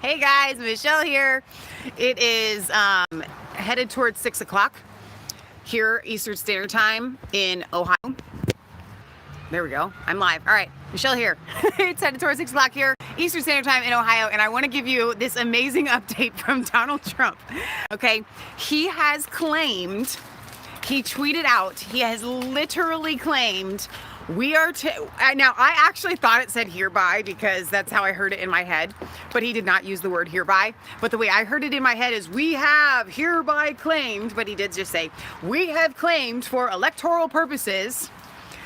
Hey guys, Michelle here. It is headed towards 6 o'clock here Eastern Standard Time in Ohio. There we go. I'm live. All right, Michelle here. It's headed towards 6 o'clock here Eastern Standard Time in Ohio, and I want to give you this amazing update from Donald Trump. Okay, he has claimed, he tweeted out, he has literally claimed we are now I actually thought it said hereby because that's how I heard it in my head, but he did not use the word hereby. But the way I heard it in my head is we have hereby claimed, but he did just say, we have claimed for electoral purposes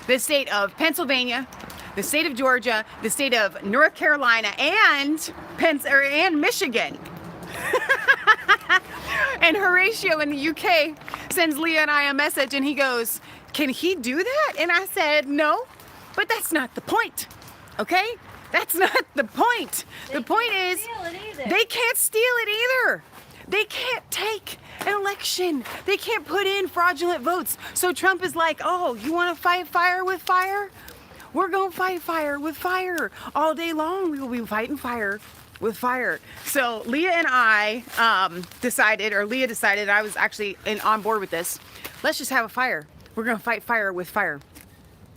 the state of Pennsylvania, the state of Georgia, the state of North Carolina, and Michigan. And Horatio in the UK sends Leah and I a message and he goes, can he do that? And I said, no, but that's not the point, okay? That's not the point. The point is, they can't steal it either. They can't take an election. They can't put in fraudulent votes. So Trump is like, oh, you want to fight fire with fire? We're going to fight fire with fire. All day long, we will be fighting fire with fire. So Leah and I Leah decided, I was actually on board with this. Let's just have a fire. We're going to fight fire with fire.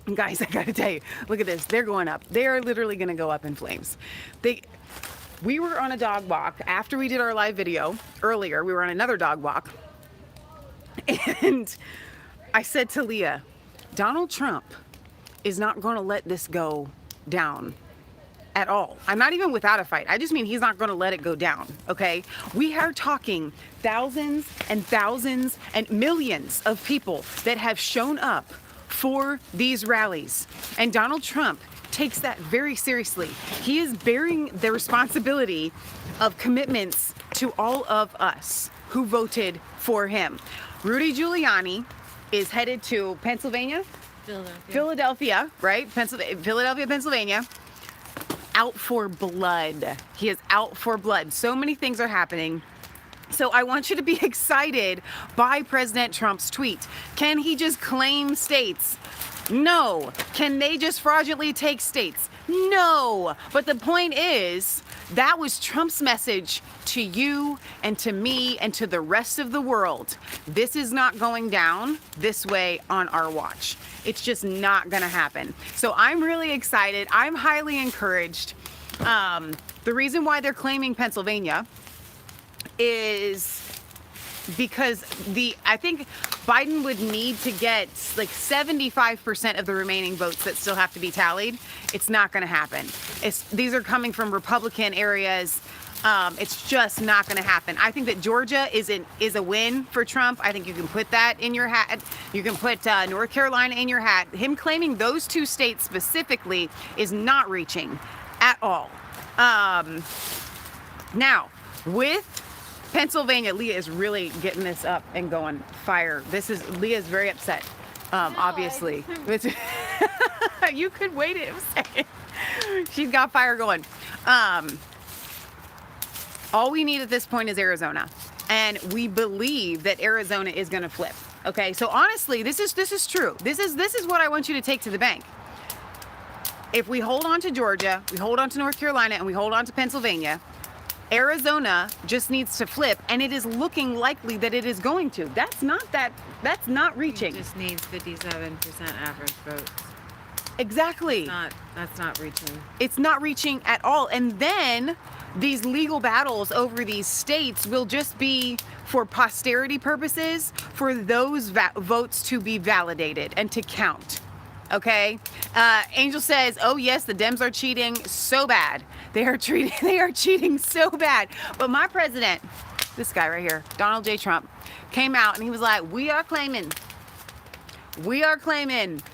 And guys, I got to tell you, look at this. They're going up. They are literally going to go up in flames. We were on a dog walk after we did our live video earlier. We were on another dog walk. And I said to Leah, Donald Trump is not going to let this go down at all. I'm not even without a fight. I just mean he's not going to let it go down, okay? We are talking thousands and thousands and millions of people that have shown up for these rallies. And Donald Trump takes that very seriously. He is bearing the responsibility of commitments to all of us who voted for him. Rudy Giuliani is headed to Philadelphia, right? Philadelphia, Pennsylvania. Out for blood. He is out for blood. So many things are happening. So I want you to be excited by President Trump's tweet. Can he just claim states? No. Can they just fraudulently take states? No. But the point is, that was Trump's message to you and to me and to the rest of the world. This is not going down this way on our watch. It's just not going to happen. So I'm really excited. I'm highly encouraged. The reason why they're claiming Pennsylvania is because I think Biden would need to get like 75% of the remaining votes that still have to be tallied. It's not going to happen. These are coming from Republican areas. It's just not going to happen. I think that Georgia is a win for Trump. I think you can put that in your hat. You can put North Carolina in your hat. Him claiming those two states specifically is not reaching at all. Now, with Pennsylvania, Leah is really getting this up and going fire. Leah's very upset, obviously. You could wait a second. She's got fire going. All we need at this point is Arizona, and we believe that Arizona is going to flip. Okay, so honestly, this is true. This is what I want you to take to the bank. If we hold on to Georgia, we hold on to North Carolina, and we hold on to Pennsylvania, Arizona just needs to flip, and it is looking likely that it is going to. That's not reaching. It just needs 57% average votes. Exactly. That's not reaching. It's not reaching at all. And then these legal battles over these states will just be for posterity purposes, for those votes to be validated and to count. Okay? Angel says, oh yes, the Dems are cheating so bad. They are cheating so bad. But my president, this guy right here, Donald J. Trump, came out and he was like, we are claiming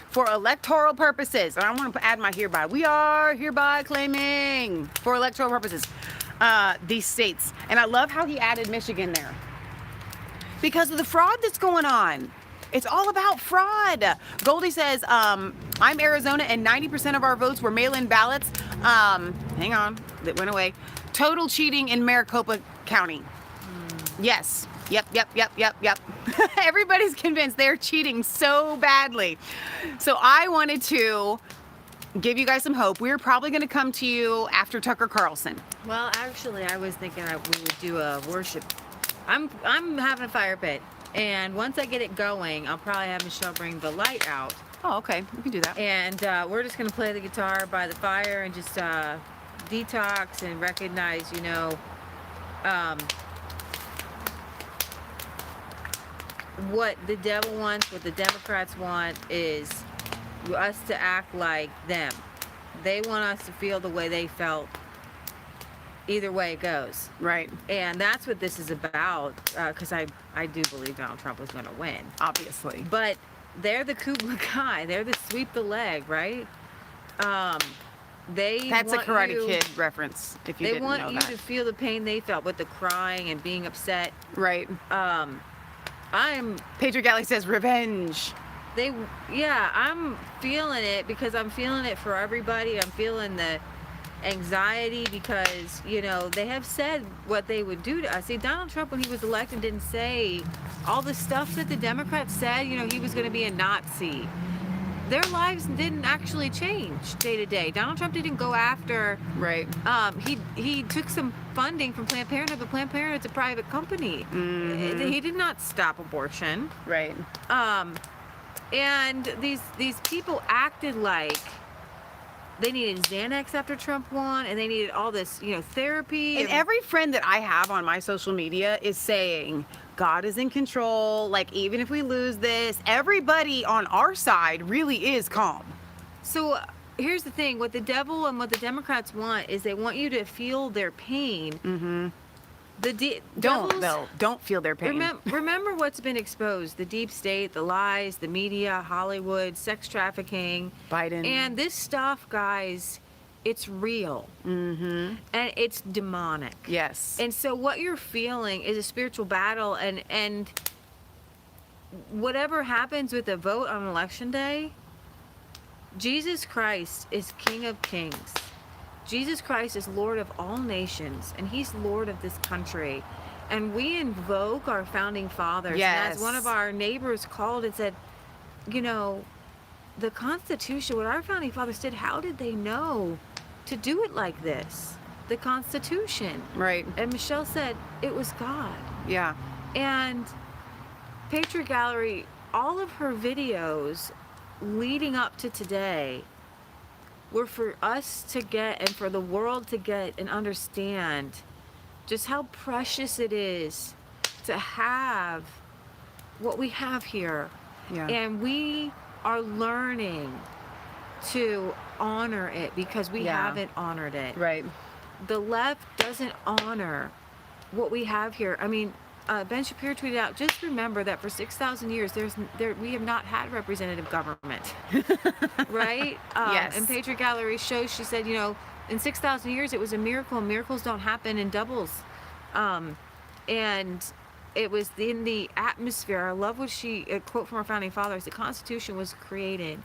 for electoral purposes, and I want to add my hereby. We are hereby claiming for electoral purposes these states. And I love how he added Michigan there because of the fraud that's going on. It's all about fraud. Goldie says, I'm Arizona and 90% of our votes were mail-in ballots. Hang on, that went away. Total cheating in Maricopa County. Yes. Yep. Everybody's convinced they're cheating so badly. So I wanted to give you guys some hope. We're probably going to come to you after Tucker Carlson. Well, actually, I was thinking we would do a worship. I'm having a fire pit, and once I get it going, I'll probably have Michelle bring the light out, Oh, okay. We can do that. and we're just gonna play the guitar by the fire and just detox and recognize, what the devil wants, what the Democrats want is us to act like them. They want us to feel the way they felt. Either way it goes. Right. And that's what this is about, because I do believe Donald Trump was going to win. Obviously. But they're the Kubla Kai. They're the sweep the leg, right? That's a Karate Kid reference, if you didn't know that. They want you to feel the pain they felt with the crying and being upset. Right. Patriot Galley says revenge. I'm feeling it because I'm feeling it for everybody. I'm feeling the anxiety because, they have said what they would do to us. See, Donald Trump, when he was elected, didn't say all the stuff that the Democrats said, he was going to be a Nazi. Their lives didn't actually change day to day. Donald Trump didn't go after. Right. He took some funding from Planned Parenthood, but Planned Parenthood's a private company. Mm-hmm. He did not stop abortion. Right. And these people acted like they needed Xanax after Trump won, and they needed all this, therapy. And every friend that I have on my social media is saying, God is in control. Like, even if we lose this, everybody on our side really is calm. So here's the thing. What the devil and what the Democrats want is they want you to feel their pain. Mm-hmm. Don't feel their pain. Remember what's been exposed: the deep state, the lies, the media, Hollywood, sex trafficking, Biden, and this stuff, guys. It's real, and it's demonic. Yes. And so what you're feeling is a spiritual battle, and whatever happens with the vote on election day, Jesus Christ is King of Kings. Jesus Christ is Lord of all nations, and he's Lord of this country. And we invoke our founding fathers. Yes. And as one of our neighbors called and said, the Constitution, what our founding fathers did, how did they know to do it like this? The Constitution. Right. And Michelle said, it was God. Yeah. And Patriot Gallery, all of her videos leading up to today were for us to get and for the world to get and understand just how precious it is to have what we have here. Yeah. And we are learning to honor it because we haven't honored it. Right. The left doesn't honor what we have here. I mean, Ben Shapiro tweeted out, just remember that for 6,000 years, we have not had representative government, right? Yes. And Patriot Gallery shows, she said, in 6,000 years, it was a miracle, and miracles don't happen in doubles. And it was in the atmosphere. I love what a quote from our founding fathers: the Constitution was created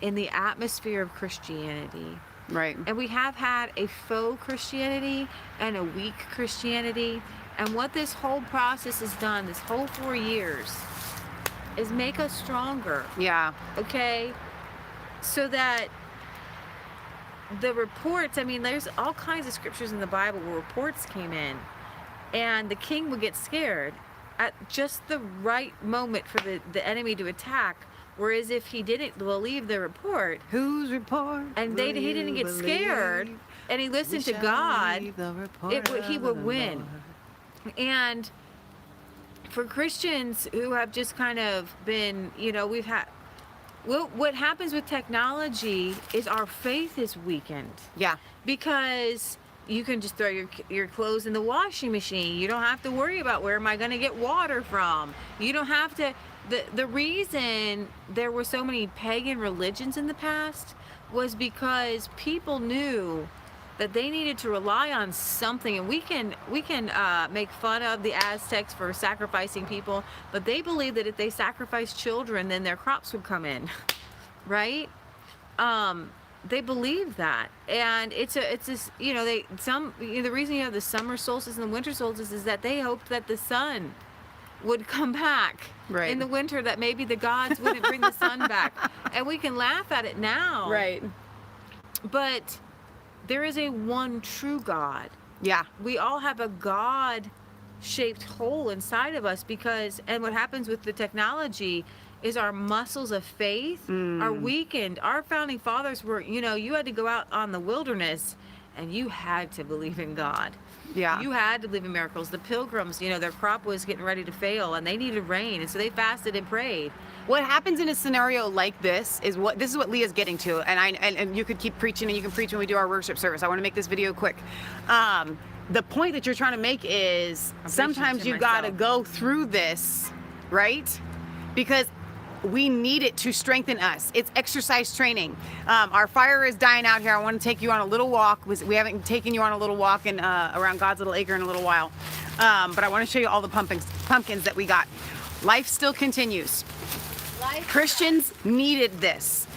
in the atmosphere of Christianity. Right. And we have had a faux Christianity and a weak Christianity. And what this whole process has done, this whole 4 years, is make us stronger. Yeah. Okay? So that the reports, there's all kinds of scriptures in the Bible where reports came in, and the king would get scared at just the right moment for the enemy to attack. Whereas if he didn't believe the report, whose report? And he didn't get scared, and he listened to God, he would win. And for Christians who have just kind of been, what happens with technology is our faith is weakened. Yeah. Because you can just throw your clothes in the washing machine. You don't have to worry about where am I going to get water from. You don't have to. The reason there were so many pagan religions in the past was because people knew that they needed to rely on something. And we can make fun of the Aztecs for sacrificing people, but they believed that if they sacrificed children, then their crops would come in, right? They believe that, and it's this, the reason you have the summer solstice and the winter solstice is that they hoped that the sun would come back in the winter, that maybe the gods wouldn't bring the sun back. And we can laugh at it now. Right. But there is a one true God. Yeah. We all have a God shaped hole inside of us and what happens with the technology is our muscles of faith are weakened. Our founding fathers were, you had to go out on the wilderness and you had to believe in God. Yeah. You had to believe in miracles. The pilgrims, their crop was getting ready to fail and they needed rain. And so they fasted and prayed. What happens in a scenario like this is what Leah's getting to, and you could keep preaching, and you can preach when we do our worship service. I want to make this video quick. The point that you're trying to make is sometimes you got to go through this, right? Because we need it to strengthen us. It's exercise training. Our fire is dying out here. I want to take you on a little walk. We haven't taken you on a little walk around God's little acre in a little while. But I want to show you all the pumpkins that we got. Life still continues. Christians needed this.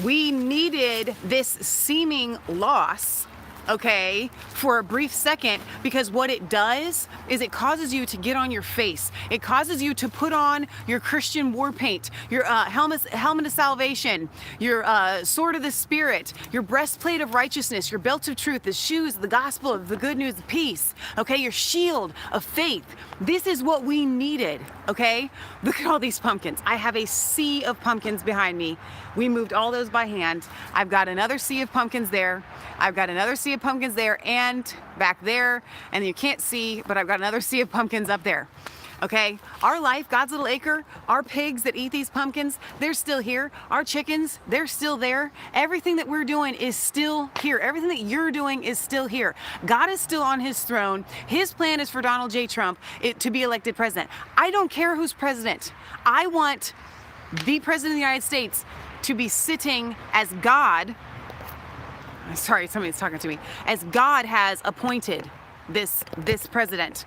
We needed this seeming loss, okay, for a brief second, because what it does is it causes you to get on your face. It causes you to put on your Christian war paint, your helmet of salvation, your sword of the Spirit, your breastplate of righteousness, your belt of truth, the shoes, the gospel of the good news of peace, okay, your shield of faith. This is what we needed, okay? Look at all these pumpkins. I have a sea of pumpkins behind me. We moved all those by hand. I've got another sea of pumpkins there. I've got another sea of pumpkins there and back there, and you can't see, but I've got another sea of pumpkins up there. Okay, our life, God's little acre, our pigs that eat these pumpkins, they're still here. Our chickens, they're still there. Everything that we're doing is still here. Everything that you're doing is still here. God is still on his throne. His plan is for Donald J. Trump to be elected president. I don't care who's president. I want the president of the United States to be sitting as God, sorry, somebody's talking to me, as God has appointed this president.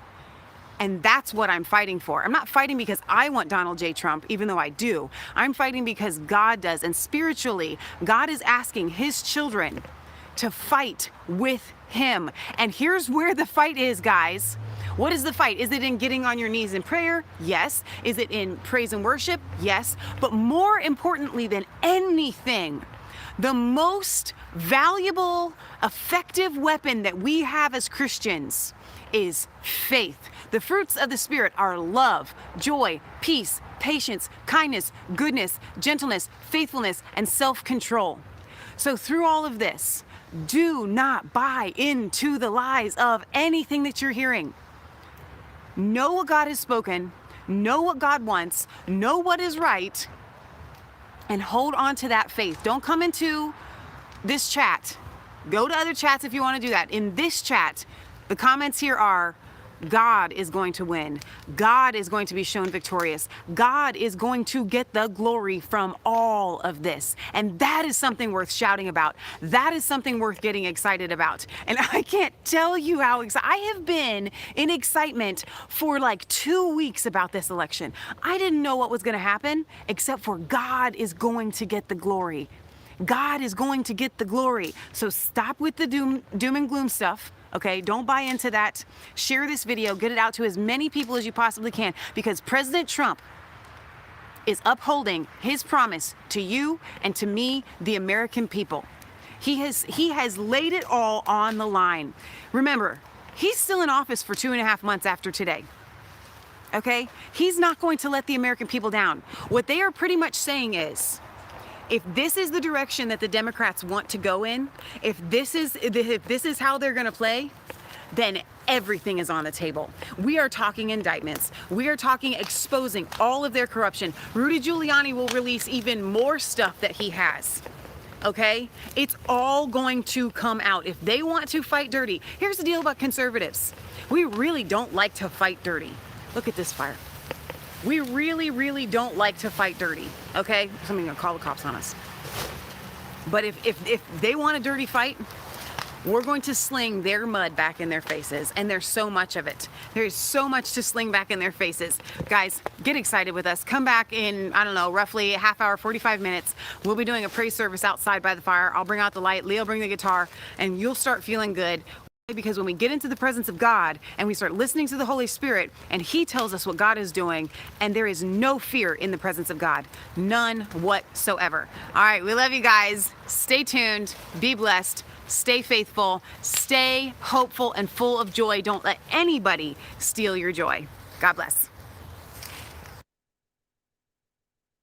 And that's what I'm fighting for. I'm not fighting because I want Donald J. Trump, even though I do. I'm fighting because God does. And spiritually, God is asking his children to fight with him. And here's where the fight is, guys. What is the fight? Is it in getting on your knees in prayer? Yes. Is it in praise and worship? Yes. But more importantly than anything, the most valuable, effective weapon that we have as Christians is faith. The fruits of the Spirit are love, joy, peace, patience, kindness, goodness, gentleness, faithfulness, and self-control. So through all of this, do not buy into the lies of anything that you're hearing. Know what God has spoken, know what God wants, know what is right, and hold on to that faith. Don't come into this chat. Go to other chats if you want to do that. In this chat, the comments here are, God is going to win. God is going to be shown victorious. God is going to get the glory from all of this. And that is something worth shouting about. That is something worth getting excited about. And I can't tell you how excited. I have been in excitement for like 2 weeks about this election. I didn't know what was going to happen, except for God is going to get the glory. God is going to get the glory. So stop with the doom and gloom stuff. Okay, don't buy into that. Share this video, get it out to as many people as you possibly can, because President Trump is upholding his promise to you and to me, the American people. He has laid it all on the line. Remember, he's still in office for 2.5 months after today. Okay, he's not going to let the American people down. What they are pretty much saying is, if this is the direction that the Democrats want to go in, if this is how they're going to play, then everything is on the table. We are talking indictments. We are talking exposing all of their corruption. Rudy Giuliani will release even more stuff that he has. Okay? It's all going to come out. If they want to fight dirty, here's the deal about conservatives. We really don't like to fight dirty. Look at this fire. We really, really don't like to fight dirty, okay? Somebody's gonna call the cops on us. But if they want a dirty fight, we're going to sling their mud back in their faces. And there's so much of it. There's so much to sling back in their faces. Guys, get excited with us. Come back in, I don't know, roughly a half hour, 45 minutes. We'll be doing a praise service outside by the fire. I'll bring out the light, Leah will bring the guitar, and you'll start feeling good. Because when we get into the presence of God and we start listening to the Holy Spirit and He tells us what God is doing, and there is no fear in the presence of God, none whatsoever. All right, we love you guys. Stay tuned, be blessed, stay faithful, stay hopeful and full of joy. Don't let anybody steal your joy. God bless.